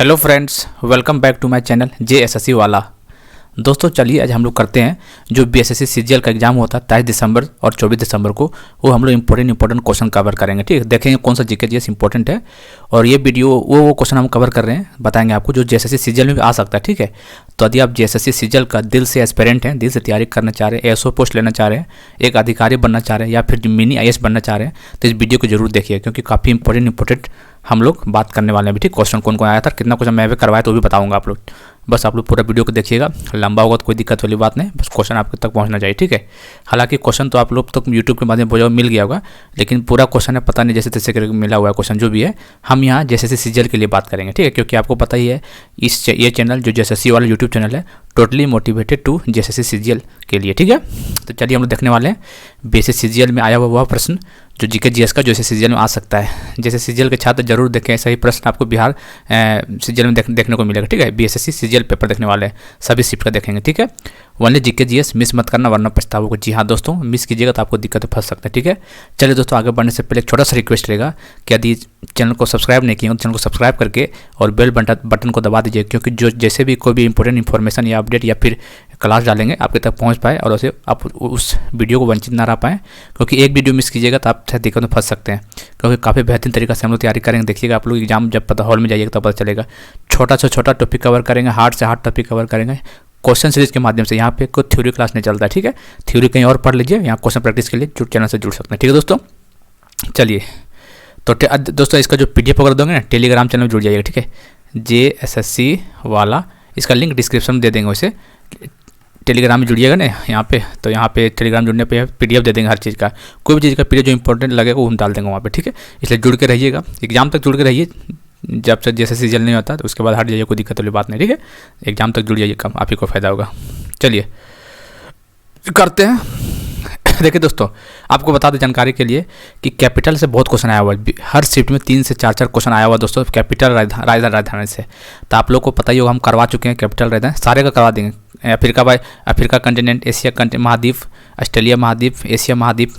Hello friends, welcome back to my channel JSSC वाला। दोस्तों चलिए आज हम लोग करते हैं जो BSSC CGL का एग्जाम हुआ था 23 दिसंबर और 24 दिसंबर को, वो हम लोग इंपॉर्टेंट क्वेश्चन कवर करेंगे। ठीक है, देखेंगे कौन सा जीके जीएस इंपॉर्टेंट है और ये वीडियो वो क्वेश्चन हम कवर कर रहे हैं, बताएंगे आपको जो JSSC CGL में भी आ सकता है। ठीक है, तो यदि आप JSSC CGL का दिल से एस्पिरेंट हैं, दिल से तैयारी करना चाह रहे हैं, ASO पोस्ट लेना चाह रहे हैं, एक अधिकारी बनना चाह रहे हैं या फिर मिनी IAS बनना चाह रहे हैं, तो इस वीडियो को जरूर देखिए क्योंकि काफ़ी इंपॉर्टेंट हम लोग बात करने वाले हैं। ठीक, क्वेश्चन कौन कौन आया था, कितना क्वेश्चन मैं भी करवाया तो भी बताऊंगा आप लोग। बस आप लोग पूरा वीडियो को देखिएगा, लंबा होगा तो कोई दिक्कत वाली बात नहीं, बस क्वेश्चन आपके तक पहुंचना चाहिए। ठीक है, हालांकि क्वेश्चन तो आप लोग तक यूट्यूब के माध्यम से मिल गया होगा, लेकिन पूरा क्वेश्चन है पता नहीं जैसे तैसे करके मिला हुआ है क्वेश्चन जो भी है। हम यहाँ JSSC CGL के लिए बात करेंगे। ठीक है, क्योंकि आपको पता ही है ये चैनल जो JSSC वाला यूट्यूब चैनल है totally motivated to JSSC CGL के लिए। ठीक है, तो चलिए हम लोग देखने वाले हैं BSSC CGL में आया हुआ प्रश्न जो जीके जीएस का JSSC CGL में आ सकता है। JSSC CGL के छात्र जरूर देखें, ऐसा ही प्रश्न आपको बिहार CGL में देखने को मिलेगा। ठीक है, BSSC CGL पेपर देखने वाले हैं, सभी शिफ्ट का देखेंगे। ठीक है, ओनली जीके जीएस मिस मत करना वरना पछताओगे। जी हाँ दोस्तों, मिस कीजिएगा तो आपको दिक्कत फंस सकता है। ठीक है, चलिए दोस्तों आगे बढ़ने से पहले एक छोटा सा रिक्वेस्ट रहेगा कि यदि चैनल को सब्सक्राइब नहीं किया तो चैनल को सब्सक्राइब करके और बेल बटन को दबा दीजिए, क्योंकि जो जैसे भी कोई भी इंपॉर्टेंट इन्फॉर्मेशन या अपडेट या फिर क्लास डालेंगे आपके तक पहुंच पाए और उसे आप उस वीडियो को वंचित ना रह पाएँ, क्योंकि एक वीडियो मिस कीजिएगा तो आप दिक्कत में फंस सकते हैं। क्योंकि काफ़ी बेहतरीन तरीके से हम लोग तैयारी करेंगे। देखिएगा आप लोग एग्जाम जब पता हॉल में जाइएगा तब पता चलेगा। छोटा से छोटा टॉपिक कवर करेंगे, हार्ड से हार्ड टॉपिक कवर करेंगे क्वेश्चन सीरीज के माध्यम से। यहाँ पे कोई थ्योरी क्लास नहीं चलता है। ठीक है, थ्योरी कहीं और पढ़ लीजिए, यहाँ क्वेश्चन प्रैक्टिस के लिए चैनल से जुड़ सकते हैं। ठीक है दोस्तों, चलिए तो दोस्तों इसका जो PDF वगैरह दोगे ना टेलीग्राम चैनल में जुड़ जाइएगा। ठीक है, JSSC वाला, इसका लिंक डिस्क्रिप्शन में दे देंगे। वैसे टेलीग्राम में जुड़िएगा ना यहाँ पे, तो यहाँ पे टेलीग्राम जुड़ने पे PDF दे देंगे हर चीज़ का, कोई भी चीज़ का PDF जो इंपॉर्टेंट लगेगा वो हम डाल देंगे वहाँ पे। ठीक है, इसलिए जुड़ के रहिएगा, एग्जाम तक जुड़ के रहिए। जब तक JSSC CGL नहीं होता तो उसके बाद हट जाइए, कोई दिक्कत वाली बात नहीं। ठीक है, एग्जाम तक जुड़ जाइए, कम आप ही को फायदा होगा। चलिए करते हैं। देखिए दोस्तों, आपको बता दें जानकारी के लिए कि कैपिटल से बहुत क्वेश्चन आया हुआ है, हर शिफ्ट में 3 से 4 क्वेश्चन आया हुआ है दोस्तों कैपिटल राजधानी से। तो आप लोग को पता ही होगा, हम करवा चुके हैं कैपिटल राजधानी, सारे का करवा देंगे। अफ्रीका कंटिनेंट, एशिया महाद्वीप, ऑस्ट्रेलिया महाद्वीप, एशिया महाद्वीप,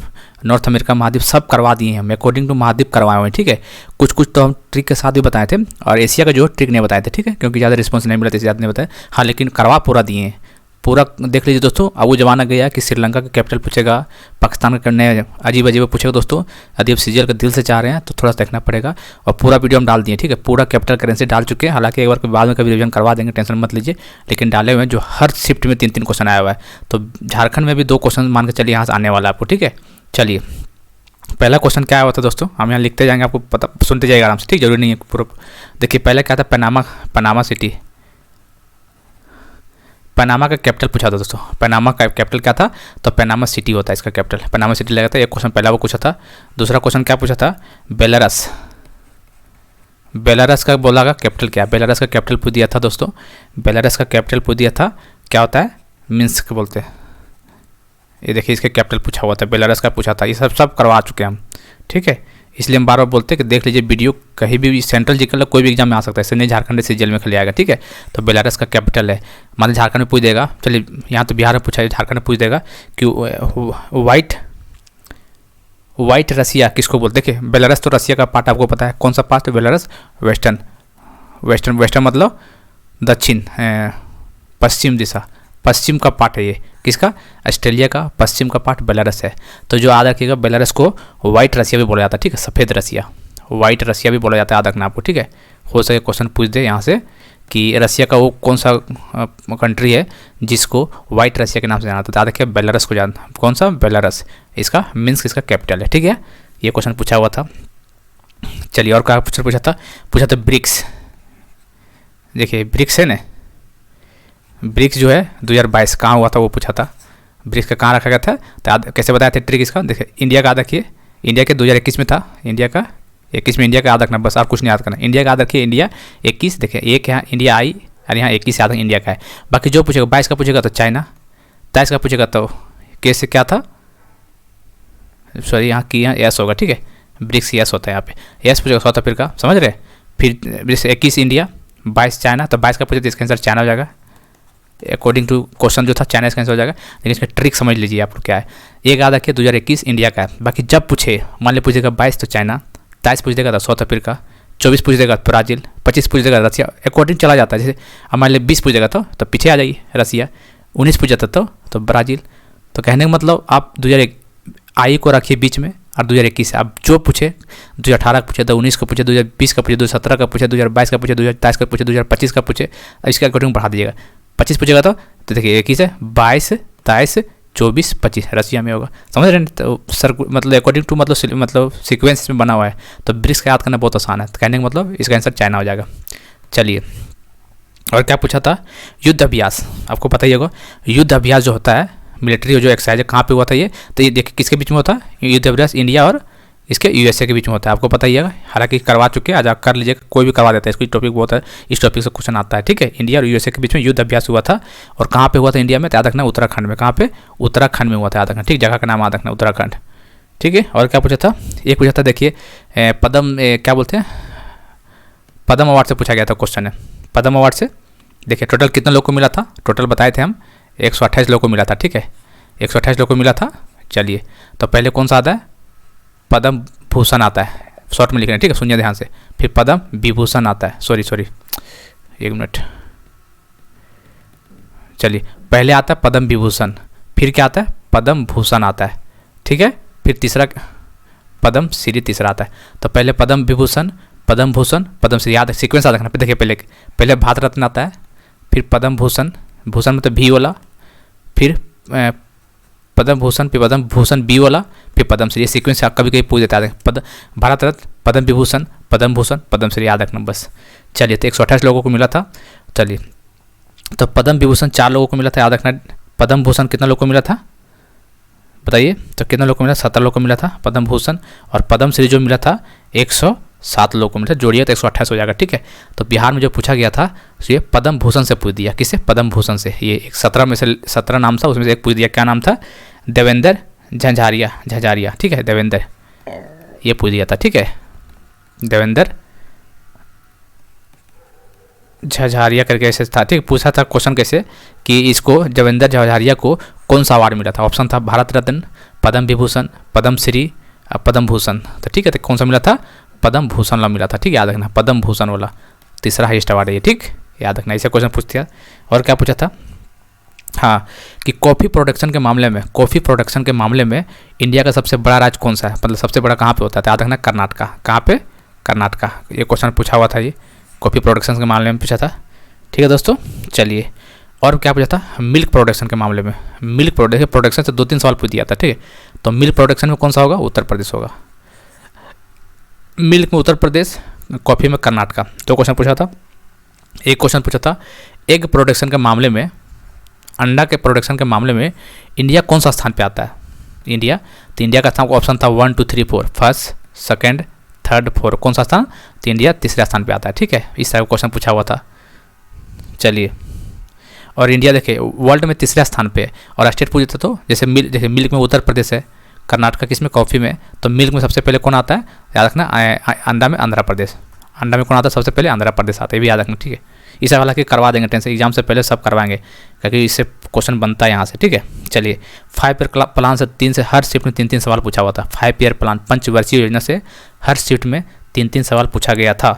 नॉर्थ अमेरिका महाद्वीप, सब करवा दिए हैं हम अकॉर्डिंग टू महाद्वीप करवाए हुए हैं। ठीक है, कुछ तो हम ट्रिक के साथ भी बताए थे और एशिया का जो ट्रिक नहीं बताए थे। ठीक है, क्योंकि ज़्यादा रिस्पॉन्स नहीं मिला था, ज़्यादा नहीं बताया। हाँ, लेकिन करवा पूरा दिए हैं, पूरा देख लीजिए दोस्तों। अब वो जमाना गया कि श्रीलंका का कैपिटल पूछेगा, पाकिस्तान का करने अजीब पूछेगा दोस्तों। यदि आप CGL का दिल से चाह रहे हैं तो थोड़ा सा देखना पड़ेगा, और पूरा वीडियो हम डाल दिए। ठीक है, पूरा कैपिटल करेंसी डाल चुके हैं। हालांकि एक बार बाद में कभी रिवीजन करवा देंगे, टेंशन मत लीजिए, लेकिन डाले हुए हैं जो हर शिफ्ट में 3 क्वेश्चन आया हुआ है। तो झारखंड में भी 2 क्वेश्चन मान के चलिए यहाँ से आने वाला है आपको। ठीक है, चलिए पहला क्वेश्चन क्या आया हुआ था दोस्तों, हम यहाँ लिखते जाएंगे, आपको पता सुनते जाइएगा आराम से। ठीक, जरूरी नहीं है पूरा। देखिए पहले क्या था, पनामा सिटी, पनामा का कैपिटल पूछा था दोस्तों। पनामा का कैपिटल क्या था, तो पनामा सिटी होता है इसका कैपिटल, पनामा सिटी लगा था। एक क्वेश्चन पहला वो पूछा था। दूसरा क्वेश्चन क्या पूछा था, बेलारस, बेलारस का बोला का कैपिटल क्या, बेलारस का कैपिटल पूछ दिया था दोस्तों। बेलारस का कैपिटल पूछ दिया था, क्या होता है, मिन्स्क बोलते हैं। ये देखिए इसका कैपिटल पूछा हुआ था, बेलारस का पूछा था। ये सब करवा चुके हैं हम। ठीक है, इसलिए हम बार बार बोलते हैं कि देख लीजिए वीडियो, कहीं भी सेंट्रल जीके कोई भी एग्जाम में आ सकता है, इससे नहीं झारखंड CGL में खाली आएगा। ठीक है, तो बेलारस का कैपिटल है, मान लीजिए झारखंड में पूछ देगा। चलिए यहाँ तो बिहार में पूछा है, झारखंड में पूछ देगा कि वाइट रसिया किसको बोलते। देखिए बेलारस तो रसिया का पार्ट आपको पता है, कौन सा पार्ट, बेलारस वेस्टर्न मतलब दक्षिण, पश्चिम दिशा, पश्चिम का पार्ट है ये, किसका, ऑस्ट्रेलिया का पश्चिम का पार्ट बेलारस है। तो जो याद रखिएगा, बेलारस को वाइट रसिया भी बोला जाता है। ठीक है, सफ़ेद रसिया, वाइट रसिया भी बोला जाता है, याद रखना आपको। ठीक है, हो सके क्वेश्चन पूछ दे यहाँ से कि रसिया का वो कौन सा कंट्री है जिसको वाइट रसिया के नाम से जाना था, तो याद रखिए बेलारस को जाना, कौन सा, बेलारस, इसका मिन्स्क इसका कैपिटल है। ठीक है, ये क्वेश्चन पूछा हुआ था। चलिए और क्या पूछा था ब्रिक्स। देखिए ब्रिक्स है ना, ब्रिक्स जो है 2022 कहाँ हुआ था वो पूछा था। ब्रिक्स का कहाँ रखा गया था, तो कैसे बताया था ट्रिक इसका। देखिए इंडिया का याद रखिए, इंडिया के 2021 में था, इंडिया का 21 में, इंडिया का याद रखना बस, आप कुछ नहीं याद करना। इंडिया का याद रखिए, इंडिया 21, देखिए एक यहाँ इंडिया आई और यहाँ 21 याद इंडिया का है। बाकी जो पूछेगा 22 का पूछेगा तो चाइना, 23 का पूछेगा तो कैसे क्या था, सॉरी यहाँ की यहाँ यस होगा। ठीक है, ब्रिक्स यस होता है, यहाँ पे यस पूछेगा साउथ अफ्रीका, समझ रहे। फिर 21 इंडिया, 22 चाइना, तो 22 का पूछे तो इसका आंसर चाइना हो जाएगा। अकॉर्डिंग टू क्वेश्चन जो था चाइना इसका आंसर हो जाएगा, लेकिन इसका ट्रिक समझ लीजिए आप लोग क्या है। एक याद रखिए 2021 इंडिया का है, बाकी जब पूछे मान लीजिए पूछेगा 22 तो चाइना, 23 पूछ देगा तो साउथ अफ्रीका, 24 पूछ देगा ब्राज़ील, 25 पूछ देगा रसिया, अकॉर्डिंग चला जाता है। जैसे हमारे लिए 20 पूछ देगा तो पीछे आ जाइए रसिया, 19 पूछ जाता तो ब्राज़ील। तो कहने का मतलब आप 2001 आई को रखिए बीच में और 2021 आप जो पूछे, 2018 का पूछे, 2019 का पूछे, 2020 का पूछे, 2017 का पूछे, 2022 का पूछे, 2023 का पूछे, 2025 का पूछे, इसके अकॉर्डिंग बढ़ा दीजिएगा। 25 पूछेगा तो देखिए 21 है, 22, 23, 24, 25 रसिया में होगा। समझ रहे हैं? तो सर मतलब अकॉर्डिंग टू मतलब सीक्वेंस में बना हुआ है, तो ब्रिक्स का याद करना बहुत आसान है। तो कहने का मतलब इसका आंसर चाइना हो जाएगा। चलिए, और क्या पूछा था? युद्ध अभ्यास। आपको पता ही होगा युद्ध अभ्यास जो होता है, मिलिट्री जो एक्सरसाइज है, कहाँ पे हुआ था ये? तो ये देखिए किसके बीच में होता है युद्ध अभ्यास? इंडिया और इसके यूएसए के बीच में होता है। आपको पता ही है, हालांकि करवा चुके हैं, आज आप कर लीजिएगा, कोई भी करवा देता है। इसको टॉपिक बहुत है, इस टॉपिक से क्वेश्चन आता है। ठीक है, इंडिया और यूएसए के बीच में युद्ध अभ्यास हुआ था। और कहाँ पे हुआ था इंडिया में? तो याद रखना उत्तराखंड में। कहाँ पे? उत्तराखंड में हुआ था, याद रखना। ठीक, जगह का नाम याद रखना, उत्तराखंड। ठीक है, और क्या पूछा था? एक पूछा था, देखिए पद्म क्या बोलते हैं, पद्म अवार्ड से पूछा गया था क्वेश्चन है। पद्म अवार्ड से देखिए टोटल कितने लोग को मिला था? टोटल बताए थे हम 128 लोग को मिला था। ठीक है, 128 लोग को मिला था। चलिए, तो पहले कौन सा आता है? पद्म भूषण आता है, शॉर्ट में लिखना है। ठीक है, सुनिए ध्यान से। फिर पद्म विभूषण आता है, सॉरी 1 मिनट। चलिए, पहले आता है पद्म विभूषण, फिर क्या आता है? पद्म भूषण आता है। ठीक है, फिर तीसरा पद्म श्री तीसरा आता है। तो पहले पद्म विभूषण, पद्म भूषण, पद्म श्री, याद है सीक्वेंस याद रखना। देखिए पहले भारत रत्न आता है, फिर पद्म भूषण, भूषण मतलब भी वाला, फिर पद्म भूषण, फिर पद्म भूषण बी वाला, फिर पद्म श्री। ये सीक्वेंस कभी कभी पूछ देता है। भारत रत्न, पद्म विभूषण, पद्म भूषण, पद्म श्री, याद रखना बस। चलिए, तो 128 लोगों को मिला था। चलिए, तो पद्म विभूषण 4 लोगों को मिला था, याद रखना। पद्म भूषण कितना लोगों को मिला था बताइए? तो कितना लोगों को मिला? 17 लोगों को मिला था पद्म भूषण। और पद्म श्री जो मिला था 107 लोगों को मिला था। जोड़िए तो 128 हो जाएगा। ठीक है, तो बिहार में जो पूछा गया था ये पद्म भूषण से पूछ दिया। किससे? पद्म भूषण से। ये 17 में से 17 नाम था, उसमें से एक पूछ दिया। क्या नाम था? देवेंद्र झंझारिया। ठीक है, देवेंद्र ये पूछ दिया था। ठीक है, देवेंद्र झंझारिया करके ऐसे था। ठीक, पूछा था क्वेश्चन कैसे कि इसको देवेंद्र झंझारिया को कौन सा अवार्ड मिला था? ऑप्शन था भारत रत्न, पद्म विभूषण, पद्म श्री, पद्म भूषण। तो ठीक है, तो कौन सा मिला था? पद्म भूषण वाला मिला था। ठीक है, याद रखना, पद्म भूषण वाला तीसरा हाईएस्ट अवार्ड है ये। ठीक, याद रखना, ऐसे क्वेश्चन पूछते हैं। और क्या पूछा था? हाँ, कि कॉफ़ी प्रोडक्शन के मामले में इंडिया का सबसे बड़ा राज्य कौन सा है? मतलब सबसे बड़ा कहाँ पे होता है? याद रखना, कर्नाटका। कहाँ पे? कर्नाटका। ये क्वेश्चन पूछा हुआ था, ये कॉफ़ी प्रोडक्शन के मामले में पूछा था। ठीक है दोस्तों, चलिए, और क्या पूछा था? मिल्क प्रोडक्शन के मामले में। मिल्क प्रोडक्शन से 2-3 सवाल पूछ दिया था। ठीक है, तो मिल्क प्रोडक्शन में कौन सा होगा? उत्तर प्रदेश होगा। मिल्क में उत्तर प्रदेश, कॉफ़ी में कर्नाटका। 2 क्वेश्चन पूछा था। एक क्वेश्चन पूछा था एग प्रोडक्शन के मामले में, अंडा के प्रोडक्शन के मामले में इंडिया कौन सा स्थान पे आता है? इंडिया, तो इंडिया का स्थान ऑप्शन था 1 2 3 4, फर्स्ट, सेकंड, थर्ड, 4। कौन सा स्थान? तो इंडिया तीसरा स्थान पे आता है। ठीक है, इस तरह का क्वेश्चन पूछा हुआ था। चलिए, और इंडिया देखिए वर्ल्ड में तीसरा स्थान पे है। और स्टेट पूछे तो जैसे मिल्क में उत्तर प्रदेश है, कर्नाटका किस में? कॉफ़ी में। तो मिल्क में सबसे पहले कौन आता है? याद रखना, अंडा में आंध्र प्रदेश। अंडा में कौन आता है? सबसे पहले आंध्र प्रदेश आता है, ये भी याद रखना। ठीक है, इसे हालांकि करवा देंगे, टेंशन एग्जाम से पहले सब करवाएंगे, क्योंकि इससे क्वेश्चन बनता है यहाँ से। ठीक है, चलिए, 5 ईयर प्लान से 3 से हर शिफ्ट में 3-3 सवाल पूछा हुआ था। 5 ईयर प्लान, पंचवर्षीय योजना से हर शिफ्ट में 3-3 सवाल पूछा गया था।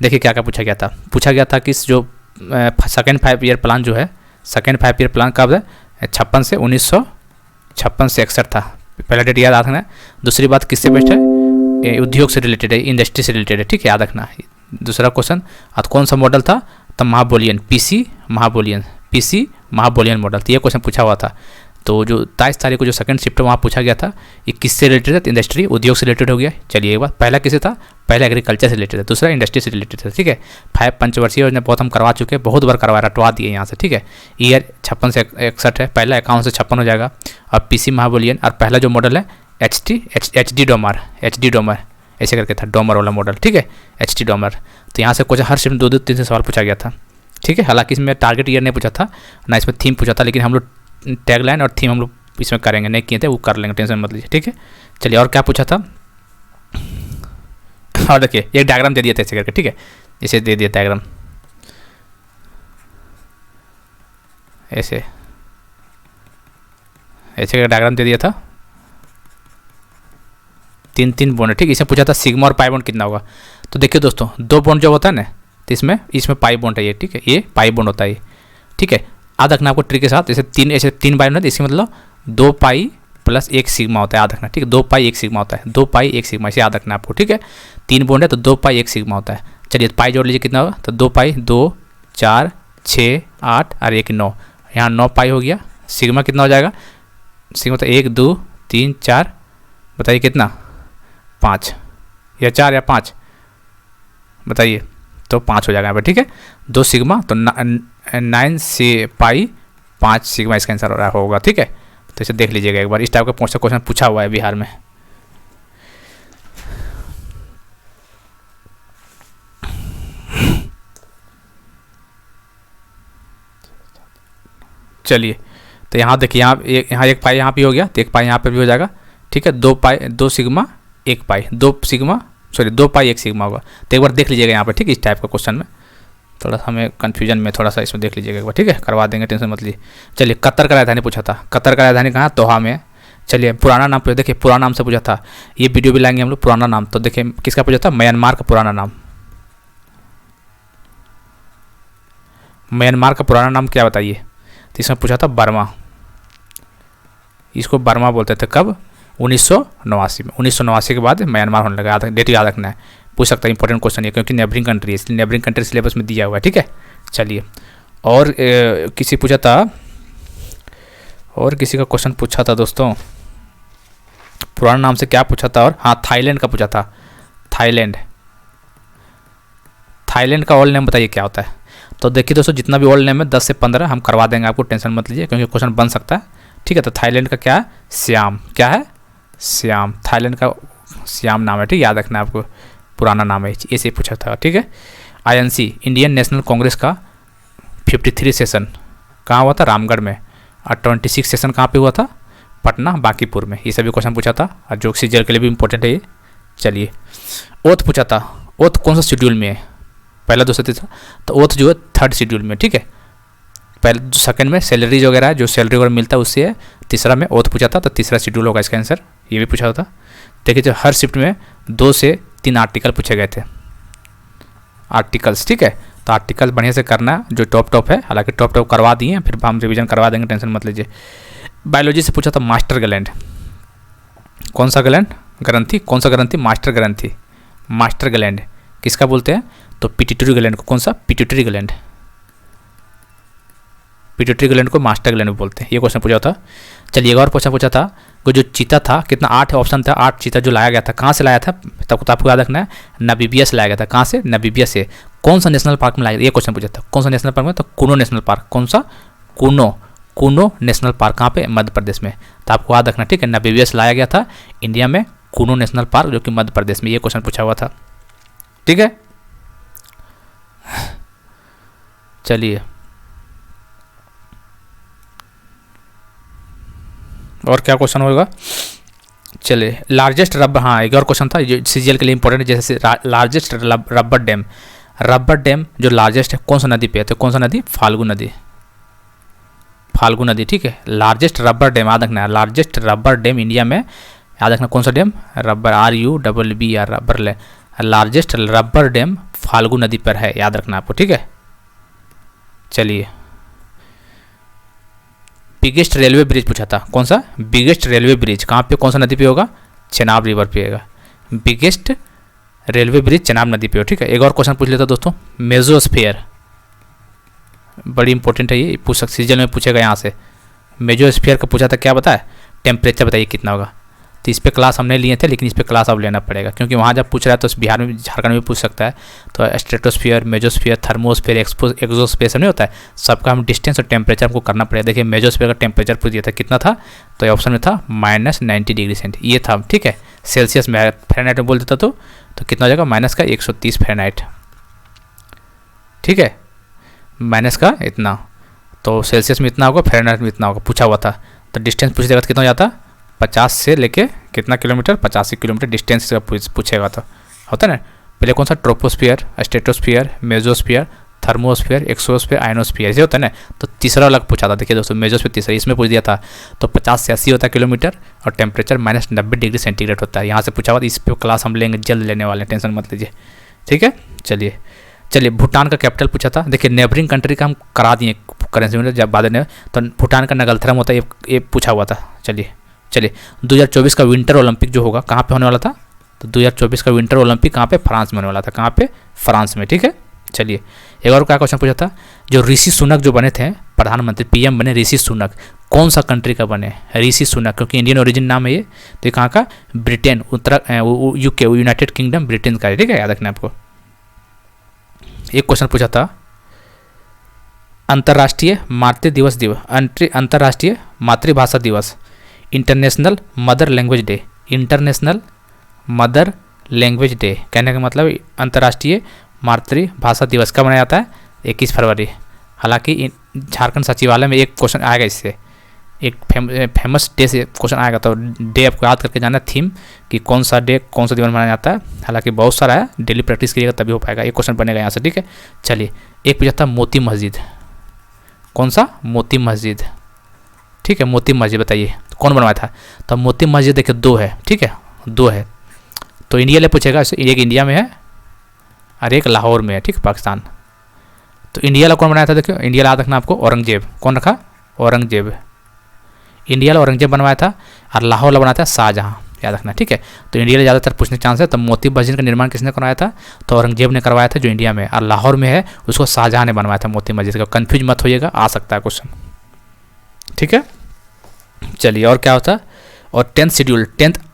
देखिए क्या क्या पूछा गया था? पूछा गया था कि जो सेकेंड 5 ईयर प्लान जो है, सेकेंड 5 ईयर प्लान कब है? 56 से 1956 से 61 था। पहला डेट याद रखना है। दूसरी बात किससे बेस्ड है? उद्योग से रिलेटेड है, इंडस्ट्री से रिलेटेड है। ठीक है, याद रखना। दूसरा क्वेश्चन, अब कौन सा मॉडल था? तो महाबोलियन, पीसी महाबोलियन मॉडल। तो ये क्वेश्चन पूछा हुआ था। तो जो 23 तारीख को जो सेकंड शिफ्ट वहाँ पूछा गया था, ये किससे रिलेटेड है? इंडस्ट्री, उद्योग से रिलेटेड हो गया। चलिए, एक बात, पहला किससे था? पहला एग्रीकल्चर से रिलेटेड है, दूसरा इंडस्ट्री से रिलेटेड है। ठीक है, 5 पंचवर्षीय योजना बहुत हम करवा चुके हैं, बहुत बार करवा रटवा दिए यहाँ से। ठीक है, ईयर 56 से 61 है, पहला 51 से 56 हो जाएगा। और पीसी महाबोलियन, और पहला जो मॉडल है एच डी डोमर ऐसे करके था, डोमर वाला मॉडल। ठीक है, एच डी डोमर। तो यहाँ से कुछ हर शिफ्ट 2-3 सवाल पूछा गया था। ठीक है, हालांकि इसमें टारगेट ईयर नहीं पूछा था ना, इसमें थीम पूछा था, लेकिन हम लोग टैगलाइन और थीम हम लोग इसमें करेंगे, नहीं किए थे वो कर लेंगे, टेंशन मत लीजिए। ठीक है, चलिए, और क्या पूछा था? और देखिए एक डायग्राम दे दिया था ऐसे करके। ठीक है, इसे दे दिया डायग्राम ऐसे करके डायग्राम दे दिया था, 3-3 बॉन्ड। ठीक, इसे पूछा था सिग्मा और पाई बॉन्ड कितना होगा? तो देखिए दोस्तों, 2 बॉन्ड जब होता है ना, तो इसमें पाई बॉन्ड है ये, ठीक है, ये पाई बॉन्ड होता है ये, ठीक है। याद रखना आपको ट्री के साथ, ऐसे 3 बाई होता है, इसका मतलब 2 पाई प्लस 1 सिग्मा होता है, याद रखना, ठीक है। 2 पाई 1 सिग्मा होता है, 2 पाई 1 सिग्मा, इसे याद रखना आपको, ठीक है। 3 बॉन्ड है तो 2 पाई 1 सिग्मा होता है। चलिए पाई जोड़ लीजिए, कितना होगा, तो 2 पाई 2 4 6 8 और 1 9, यहाँ 9 पाई हो गया। सिग्मा कितना हो जाएगा, सिग्मा तो 1 2 3 4, बताइए कितना, 5 या 4 या 5, बताइए, तो 5 हो जाएगा यहाँ पर, ठीक है। 2 सिग्मा तो 9 से पाई 5 सिग्मा इसका आंसर हो रहा होगा, ठीक है। तो इसे देख लीजिएगा एक बार, इस टाइप का क्वेश्चन पूछा हुआ है बिहार में। चलिए तो यहाँ देखिए, यहाँ एक पाई यहाँ पे हो गया, तो एक पाई यहाँ पे भी हो जाएगा, ठीक है। 2 पाई 2 सिग्मा 1 पाई, 2 पाई 1 सिग्मा होगा। तो एक बार देख लीजिएगा यहाँ पे, ठीक है। इस टाइप का क्वेश्चन में थोड़ा सा हमें कन्फ्यूजन में थोड़ा सा इसमें देख लीजिएगा एक बार, ठीक है, करवा देंगे, टेंशन मत लीजिए। चलिए कतर का राजधानी पूछा था, कतर का राजधानी कहाँ, दोहा में। चलिए पुराना नाम पूछा, देखिए पुराना नाम से पूछा था, ये वीडियो भी लाएंगे हम लोग, पुराना नाम। तो देखिए किसका पूछा था, म्यांमार का पुराना नाम। म्यांमार का पुराना नाम क्या बताइए, तो इसमें पूछा था बर्मा, इसको बर्मा बोलते थे। कब, 1989 में। 1989 के बाद म्यांमार होने लगा, डेट याद रखना है, पूछ सकता है, इंपॉर्टेंट क्वेश्चन है क्योंकि नेबरिंग कंट्री है, इसलिए नेबरिंग कंट्री सिलेबस में दिया हुआ है, ठीक है। चलिए और किसी पूछा था, और किसी का क्वेश्चन पूछा था दोस्तों, पुराना नाम से क्या पूछा था, और हाँ थाईलैंड का पूछा था, थाईलैंड का ओल्ड नेम बताइए क्या होता है। तो देखिए दोस्तों, जितना भी ओल्ड नेम है 10 से 15 हम करवा देंगे आपको, टेंशन मत लीजिए, क्योंकि क्वेश्चन बन सकता है, ठीक है। तो थाईलैंड का क्या है, श्याम, क्या है, श्याम, थाईलैंड का श्याम नाम है, ठीक है, याद रखना है आपको, पुराना नाम है, ऐसे पूछा था, ठीक है। INC इंडियन नेशनल कांग्रेस का 53 सेशन कहाँ हुआ था, रामगढ़ में, और 26 सेशन कहाँ पे हुआ था, पटना बांकीपुर में। ये सभी क्वेश्चन पूछा था, और जो सीजर के लिए भी इंपॉर्टेंट है ये। चलिए ओथ पूछा था, ओथ कौन सा शेड्यूल में है, पहला दूसरा तीसरा, तो ओथ जो है 3rd शेड्यूल में, ठीक है। पहले सेकंड में सैलरीज वगैरह जो सैलरी वगैरह मिलता है उससे है, तीसरा में ओथ पूछा था, तो तीसरा शेड्यूल होगा इसका आंसर, ये भी पूछा था। देखिए जो हर शिफ्ट में 2 से 3 आर्टिकल पूछे गए थे, आर्टिकल्स, ठीक है। तो आर्टिकल बढ़िया से करना जो टॉप है, हालांकि टॉप करवा दिए, फिर हम रिवीजन करवा देंगे, टेंशन मत लीजिए। बायोलॉजी से पूछा था मास्टर ग्लैंड, कौन सा ग्लैंड, ग्रंथि, कौन सा ग्रंथि, मास्टर ग्रंथि, मास्टर ग्लैंड किसका बोलते हैं, तो पिट्यूटरी ग्लैंड को, कौन सा, पिट्यूटरी ग्लैंड, पिट्यूटरी ग्लैंड को मास्टर ग्लैंड बोलते हैं। ये क्वेश्चन पूछा था। चलिए एक और क्वेश्चन पूछा था, वो जो चीता था, कितना 8 ऑप्शन था, 8 चीता जो लाया गया था, कहाँ से लाया था, तब तो आपको याद रखना है, नामीबिया से लाया गया था। कहाँ से, नामीबिया से। कौन सा नेशनल पार्क में लाया गया, ये क्वेश्चन पूछा था, कौन सा नेशनल पार्क में, तो कुनो नेशनल पार्क, कौन सा, कुनो नेशनल पार्क, कहाँ पे, मध्य प्रदेश में। तो आपको याद रखना, ठीक है, नामीबिया से लाया गया था इंडिया में, कुनो नेशनल पार्क जो कि मध्य प्रदेश में। ये क्वेश्चन पूछा हुआ था, ठीक है। चलिए और क्या क्वेश्चन होगा, चलिए लार्जेस्ट रबर, हाँ एक और क्वेश्चन था जो सीजीएल के लिए इंपॉर्टेंट है, जैसे लार्जेस्ट रबर डैम जो लार्जेस्ट है कौन सा नदी पे है, तो कौन सा नदी, फाल्गु नदी, ठीक है। लार्जेस्ट रबर डैम याद रखना है, लार्जेस्ट रबर डैम इंडिया में, याद रखना कौन सा dam, rubber, RUBBER, rubber, largest rubber dam Falgu नदी पर है, याद रखना आपको, ठीक है। चलिए बिगेस्ट रेलवे ब्रिज पूछा था, कौन सा, बिगेस्ट रेलवे ब्रिज कहाँ पे, कौन सा नदी पे होगा, चेनाब रिवर पे होगा, बिगेस्ट रेलवे ब्रिज चेनाब नदी पे हो, ठीक है। एक और क्वेश्चन पूछ लेता दोस्तों, मेजोस्फीयर, बड़ी इंपॉर्टेंट है ये, पूछ सकते सीजन में पूछेगा यहाँ से। मेजोस्फीयर का पूछा था, क्या बताए, टेम्परेचर बताइए कितना होगा। तो इस पर क्लास हमने लिए थे, लेकिन इस पर क्लास अब लेना पड़ेगा, क्योंकि वहाँ जब पूछ रहा है तो बिहार में, झारखंड में भी पूछ सकता है। तो स्ट्रेटोस्फीयर, मेजोस्फीयर, थर्मोस्फीयर, एक्सोस्फीयर सब नहीं होता है, सबका हम डिस्टेंस और टेम्परेचर हमको करना पड़ेगा। देखिए मेजोस्फीयर का टेम्परेचर पूछ दिया था, कितना था, तो ऑप्शन में था -90 डिग्री सेंट, ये था, ठीक है। सेल्सियस में, फ़ारेनहाइट में बोल देता तो कितना हो जाएगा, -130 फ़ारेनहाइट, ठीक है, माइनस का इतना, तो सेल्सियस में इतना होगा, फ़ारेनहाइट में इतना होगा, पूछा हुआ था। तो डिस्टेंस पूछ देगा तो कितना हो जाता, 50 से लेके कितना किलोमीटर, 85 किलोमीटर डिस्टेंस का पूछेगा तो होता है ना। पहले कौन सा, troposphere, stratosphere, mesosphere, thermosphere, exosphere, ionosphere, ऐसे होता है ना। तो तीसरा अलग पूछा था, देखिए दोस्तों मेजोस्फीयर तीसरा, इसमें पूछ दिया था। तो 50 से 80 होता है किलोमीटर, और टेम्परेचर -90 डिग्री सेंटीग्रेड होता है, यहाँ से पूछा हुआ। इस पर क्लास हम लेंगे, जल्द लेने वाले हैं, टेंशन मत लीजिए, ठीक है। चलिए चलिए भूटान का कैपिटल पूछा था। देखिए नेबरिंग कंट्री का हम करा दिए करेंसी में जब बाद में, तो भूटान का नगलथरम होता है, ये पूछा हुआ था। चलिए 2024 का विंटर ओलंपिक जो होगा कहाँ पे होने वाला था, तो 2024 का विंटर ओलंपिक कहाँ पे, फ्रांस में होने वाला था। कहाँ पे, फ्रांस में, ठीक है। चलिए एक और क्या क्वेश्चन पूछा था, जो ऋषि सुनक जो बने थे प्रधानमंत्री, पीएम बने ऋषि सुनक, कौन सा कंट्री का बने ऋषि सुनक, क्योंकि इंडियन ओरिजिन नाम है ये, तो ये कहाँ का, Britain, UK, United kingdom Britain का है, ठीक है, याद रखना आपको। एक क्वेश्चन पूछा था, अंतर्राष्ट्रीय अंतर्राष्ट्रीय मातृभाषा दिवस, international mother language day, international mother language day कहने का मतलब अंतर्राष्ट्रीय मातृभाषा दिवस कब मनाया जाता है, 21 फरवरी। हालांकि झारखंड सचिवालय में एक क्वेश्चन आएगा, इससे एक फेमस डे से क्वेश्चन आएगा, तो डे आपको याद करके जाना, थीम कि कौन सा डे कौन सा दिवस मनाया जाता है। हालांकि बहुत सारा है, डेली प्रैक्टिस कीजिएगा तभी हो पाएगा, एक क्वेश्चन बनेगा यहाँ से, ठीक है। चलिए एक पूछा था मोती मस्जिद, कौन सा, मोती मस्जिद, ठीक है। मोती मस्जिद बताइए कौन बनवाया था, तो मोती मस्जिद देखिए 2 है, ठीक है, 2 है, तो इंडिया ले पूछेगा, एक इंडिया में है और एक लाहौर में है, ठीक, पाकिस्तान। तो इंडिया वाला कौन बनाया था, देखियो इंडिया याद रखना आपको, औरंगजेब, कौन रखा, औरंगजेब, इंडिया वाला औरंगजेब बनवाया था, और लाहौर वाला बनाया था शाहजहाँ, याद रखना, ठीक है। तो इंडिया में ज़्यादातर पूछने चांस है। तो मोती मस्जिद का निर्माण किसने करवाया था, तो औरंगजेब ने करवाया था जो इंडिया में, और लाहौर में है उसको शाहजहाँ ने बनवाया था मोती मस्जिद का। कन्फ्यूज मत होइएगा, आ सकता है क्वेश्चन, ठीक है। चलिए और क्या होता है, और 10th शेड्यूल,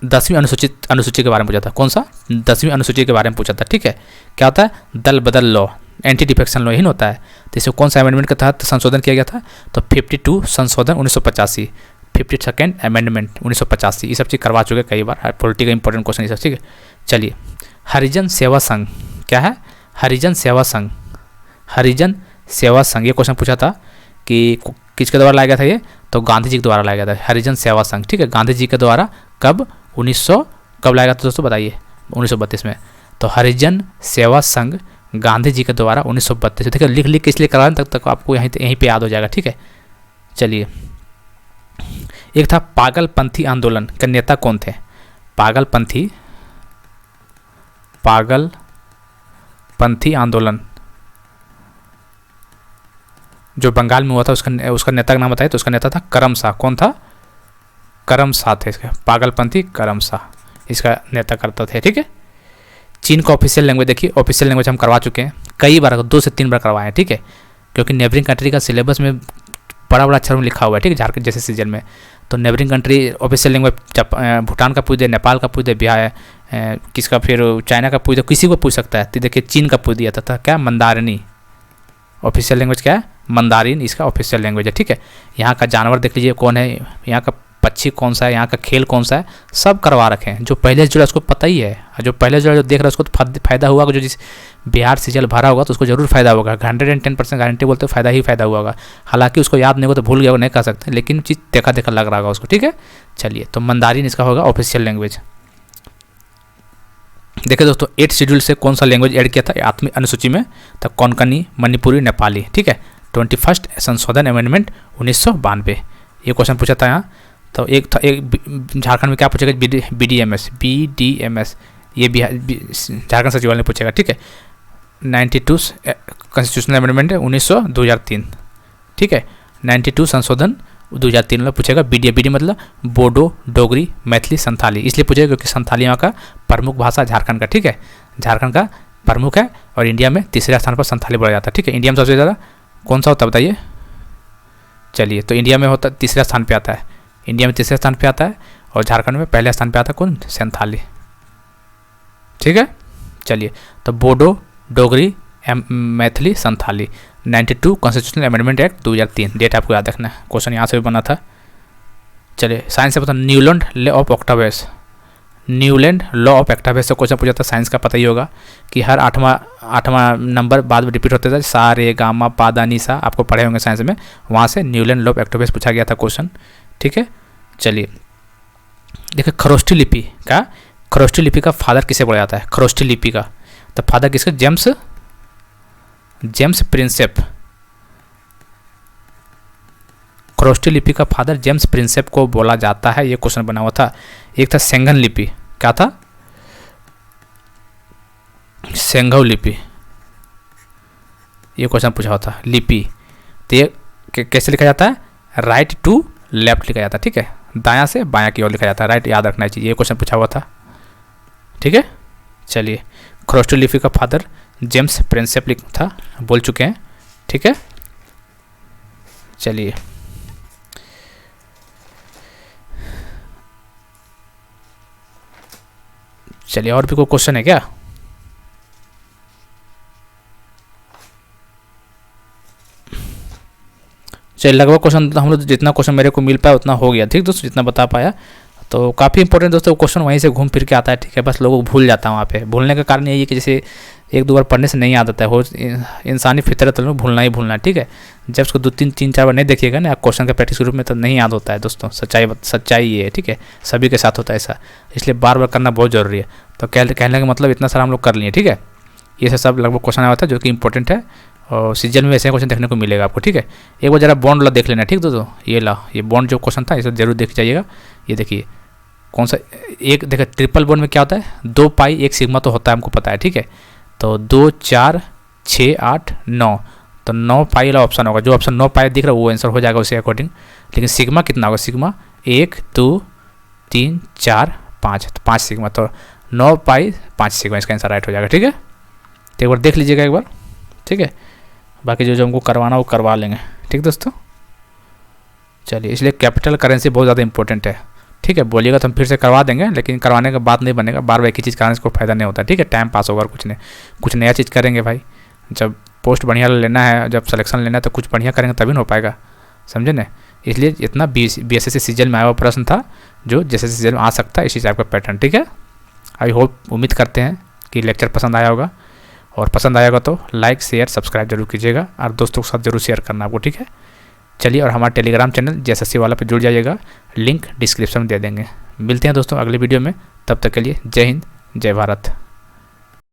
10वीं अनुसूची के बारे में पूछा था, कौन सा, 10वीं अनुसूची के बारे में पूछा था, ठीक है। क्या होता है, दल बदल लॉ, एंटी डिफेक्शन लॉ ही होता है। तो इसमें कौन सा अमेंडमेंट के तहत संशोधन किया गया था, तो 52 संशोधन 1985, 52nd अमेंडमेंट 1985, ये सब चीज़ करवा चुके कई बार, पॉलिटिकल इंपॉर्टेंट क्वेश्चन ये सब, ठीक है। चलिए हरिजन सेवा संघ क्या है, हरिजन सेवा संघ, हरिजन सेवा संघ, ये क्वेश्चन पूछा था कि किसके द्वारा लाया गया था ये, तो गांधी जी के द्वारा लाया गया था, हरिजन सेवा संघ, ठीक है। गांधी जी के द्वारा कब, 1900 कब लाया गया था दोस्तों बताइए, 1932 में। तो हरिजन सेवा संघ गांधी जी के द्वारा 1932, देखिए लिख के इसलिए करा तक आपको यहीं पे याद हो जाएगा, ठीक है। चलिए एक था पागलपंथी आंदोलन के नेता कौन थे, पागलपंथी आंदोलन जो बंगाल में हुआ था, उसका नेता का नाम बताइए, तो उसका नेता था करम शाह, कौन था, करम शाह थे इसका, पागलपंथी करम शाह इसका नेता करता थे, ठीक है। चीन का ऑफिशियल लैंग्वेज, देखिए ऑफिशियल लैंग्वेज हम करवा चुके हैं कई बार, 2 से 3 बार करवाए हैं, ठीक है, क्योंकि नेबरिंग कंट्री का सिलेबस में बड़ा अक्षर में लिखा हुआ है, ठीक है, झारखंड जैसे सीजन में। तो neighbouring country official language Bhutan का पूछ दे, नेपाल का पूछ दे, बिहार किसका, फिर चाइना का पूछ दे, किसी को पूछ सकता है। तो देखिए चीन का पूछ दिया था क्या, मंदारिनी, ऑफिशियल लैंग्वेज क्या है, मंदारिन इसका ऑफिशियल लैंग्वेज है, ठीक है। यहाँ का जानवर देख लीजिए कौन है, यहाँ का पक्षी कौन सा है, यहाँ का खेल कौन सा है, सब करवा रखे हैं। जो पहले से जुड़ा उसको पता ही है, जो पहले से जो देख रहा है उसको तो फायदा हुआ, जो जिस बिहार सीजल भरा होगा तो उसको जरूर फायदा होगा, 110% गारंटी बोलते फायदा ही फायदा हुआ होगा। हालांकि उसको याद नहीं होगा तो भूल गया, वो नहीं कह सकते, लेकिन चीज़ देखा लग रहा होगा उसको, ठीक है। चलिए तो मंदारिन इसका होगा ऑफिशियल लैंग्वेज। देखिए दोस्तों 8 शेड्यूल से कौन सा लैंग्वेज ऐड किया था 8वीं अनुसूची में, तो कोंकणी, मणिपुरी, नेपाली, ठीक है। 21st संशोधन अमेंडमेंट 1992, ये क्वेश्चन पूछा था यहाँ। तो एक झारखंड में क्या पूछेगा, BDMS, ये बिहार झारखंड सचिवालय ने पूछेगा, ठीक है। 92 कॉन्स्टिट्यूशनल अमेंडमेंट है 2003, ठीक है। 92 संशोधन 2003 में पूछेगा। BD मतलब बोडो, डोगरी, मैथिली, संथाली, इसलिए पूछेगा क्योंकि संथाली यहाँ का प्रमुख भाषा झारखंड का, ठीक है, झारखंड का प्रमुख है, और इंडिया में तीसरे स्थान पर संथाली बोला जाता है, ठीक है। इंडिया में सबसे ज़्यादा कौन सा होता है बताइए, चलिए तो इंडिया में होता तीसरे स्थान पे आता है, इंडिया में तीसरे स्थान पे आता है, और झारखंड में पहले स्थान पे आता है कौन, संथाली, ठीक है। चलिए तो Bodo, Dogri, Maithili, Santhali, 92 constitutional amendment act 2003, date आपको याद रखना है, क्वेश्चन यहाँ से भी बना था। चलिए साइंस से पता, Newland law of octaves, Newland law of octaves से क्वेश्चन पूछा था, साइंस का पता ही होगा कि हर 8वां नंबर बाद में रिपीट होते थे, सा रे गा मा पा दा नी सा, आपको पढ़े होंगे साइंस में, वहाँ से न्यूलैंड लॉ ऑफ ऑक्टावेस पूछा गया था क्वेश्चन, ठीक है। चलिए देखिए खरोष्ठी लिपि का, खरोष्ठी लिपि का फादर किसे बोला जाता है, खरोष्ठी लिपि का, तो फादर किसका, जेम्स प्रिंसेप, खरोष्ठी लिपि का फादर जेम्स प्रिंसेप को बोला जाता है, ये क्वेश्चन बना हुआ था। एक था सेंगन लिपि, क्या था, सेंघौ लिपि, ये क्वेश्चन पूछा होता है लिपि। तो ये कैसे लिखा जाता है? राइट टू लेफ्ट लिखा जाता है, ठीक है, दायां से बायां की ओर लिखा जाता है, राइट, याद रखना चाहिए, ये क्वेश्चन पूछा हुआ था, ठीक है। चलिए, खरोष्ट लिपि का फादर जेम्स प्रिंसेप था, बोल चुके हैं, ठीक है। चलिए, चलिए और भी कोई क्वेश्चन है क्या? चलिए, लगभग क्वेश्चन हम लोग जितना क्वेश्चन मेरे को मिल पाया उतना हो गया, ठीक दोस्तों, जितना बता पाया। तो काफ़ी इंपॉर्टेंट दोस्तों क्वेश्चन वहीं से घूम फिर के आता है, ठीक है, बस लोगों को भूल जाता है वहाँ पे। भूलने का कारण यही है कि जैसे एक दो बार पढ़ने से नहीं आता है, हो इंसानी फितरत में भूलना ही भूलना, ठीक है। जब उसको तीन चार बार नहीं देखिएगा ना क्वेश्चन के प्रैक्टिस के रूप में, तो नहीं याद होता है दोस्तों, सच्चाई ये है, ठीक है, सभी के साथ होता है ऐसा, इसलिए बार बार करना बहुत ज़रूरी है। तो कहने का मतलब इतना सारा हम लोग कर लिए, ठीक है। ये सब लगभग क्वेश्चन आया था जो कि इंपॉर्टेंट है, और सीजन में वैसे क्वेश्चन देखने को मिलेगा आपको, ठीक है। एक बार जरा बॉन्ड वाला देख लेना, ठीक दोस्तों, ये बॉन्ड जो क्वेश्चन था इसे जरूर देख जाइएगा। ये देखिए कौन सा, एक देखिए ट्रिपल बॉन्ड में क्या होता है, 2 पाई 1 सिग्मा तो होता है, हमको पता है, ठीक है। तो 2 4 6 8 9, तो 9 पाई वाला ऑप्शन होगा, जो ऑप्शन 9 पाई दिख रहा है वो आंसर हो जाएगा उसी अकॉर्डिंग। लेकिन सिग्मा कितना होगा? सिग्मा 1 2 3 4 5, तो 5 सिग्मा, तो 9 पाई 5 सिग्मा इसका आंसर राइट हो जाएगा, ठीक है। तो एक बार देख लीजिएगा एक बार, ठीक है। बाकी जो हमको करवाना वो करवा लेंगे, ठीक दोस्तों। चलिए, इसलिए कैपिटल करेंसी बहुत ज़्यादा इंपॉर्टेंट है, ठीक है। बोलिएगा तो हम फिर से करवा देंगे, लेकिन करवाने का बात नहीं बनेगा, बार बार एक ही चीज़ कराने से कोई फायदा नहीं होता, ठीक है। टाइम पास होगा, कुछ नया चीज़ करेंगे भाई। जब पोस्ट बढ़िया लेना है, जब सिलेक्शन लेना है, तो कुछ बढ़िया करेंगे तभी ना हो पाएगा, समझे ना। इसलिए इतना BSSC सीजन में आया हुआ प्रश्न था जो जैसे सीजन में आ सकता है, इसी टाइप का पैटर्न, ठीक है। आई होप, उम्मीद करते हैं कि लेक्चर पसंद आया होगा, और पसंद आएगा तो लाइक शेयर सब्सक्राइब जरूर कीजिएगा, और दोस्तों के साथ जरूर शेयर करना आपको, ठीक है। चलिए, और हमारा टेलीग्राम चैनल JSSC वाला पे जुड़ जाइएगा, लिंक डिस्क्रिप्शन में दे देंगे। मिलते हैं दोस्तों अगले वीडियो में, तब तक के लिए जय हिंद जय भारत।